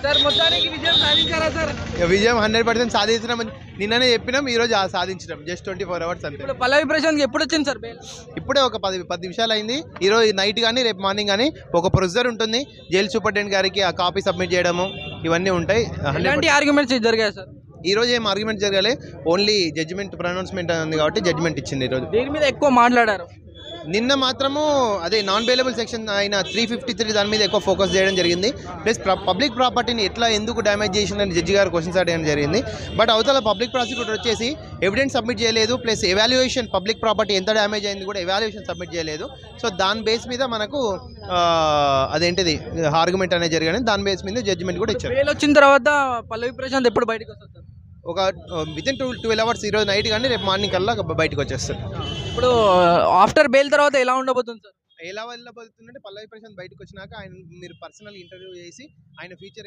Sir మొత్తానికి విజయం సాధించారా sir? విజయం 100% సాధించడం నిన్ననే చెప్పినాం, ఈ రోజు సాధించడం. జస్ట్ 24 hours అంతే. ఇప్పుడు పల్లవి ప్రశాంత్ ఎప్పుడు వచ్చింది సార్ బెయిల్? ఇప్పుడే ఒక 10 నిమిషాలు అయింది. ఈ రోజు నైట్ కానీ రేపు మార్నింగ్ కానీ ఒక ప్రొసీజర్ ఉంటుంది. జైలు సూపరింటెండెంట్ గారికి ఆ కాపీ సబ్మిట్ చేయడము ఇవన్నీ ఉంటాయి. ఎలాంటి ఆర్గ్యుమెంట్స్ జరిగాయి సార్? ఈ రోజు ఏం ఆర్గ్యుమెంట్ జరగాలి, ఓన్లీ జడ్జిమెంట్ ప్రొనౌన్స్మెంట్ ఉంది కాబట్టి జడ్జిమెంట్ ఇచ్చింది ఈ రోజు. దీని మీద ఎక్కువ మాట్లాడారు. నిన్న మాత్రము అదే నాన్ బెయిలబుల్ సెక్షన్ అయిన 353 దాని మీద ఎక్కువ ఫోకస్ చేయడం జరిగింది. ప్లస్ పబ్లిక్ ప్రాపర్టీని ఎందుకు డ్యామేజ్ చేసిందని జడ్జి గారు క్వశ్చన్స్ అడగడం జరిగింది. బట్ అవతల పబ్లిక్ ప్రాసిక్యూటర్ వచ్చేసి ఎవిడెన్స్ సబ్మిట్ చేయలేదు, ప్లస్ ఎవాల్యుయేషన్ పబ్లిక్ ప్రాపర్టీ ఎంత డ్యామేజ్ అయింది కూడా ఎవాల్యుయేషన్ సబ్మిట్ చేయలేదు. సో దాని బేస్ మీద మనకు అదేంటిది ఆర్గ్యుమెంట్ అనేది జరిగింది. దాని బేస్ మీద జడ్జిమెంట్ కూడా ఇచ్చారు. బెయిల్ వచ్చిన తర్వాత పల్లవి ప్రశాంత్ ఎప్పుడు బయటకు వస్తారు సార్? ఒక వితిన్ 12 hours ఈరోజు నైట్ కానీ రేపు మార్నింగ్ కల్లా బయటకు వచ్చేస్తారు. ఇప్పుడు ఆఫ్టర్ బెయిల్ తర్వాత ఎలా ఉండబోతుంది సార్? ఎలా వెళ్ళబోతుందంటే పల్లవి ప్రశాంత్ బయటకు వచ్చినాక ఆయన మీరు పర్సనల్ ఇంటర్వ్యూ చేసి ఆయన ఫ్యూచర్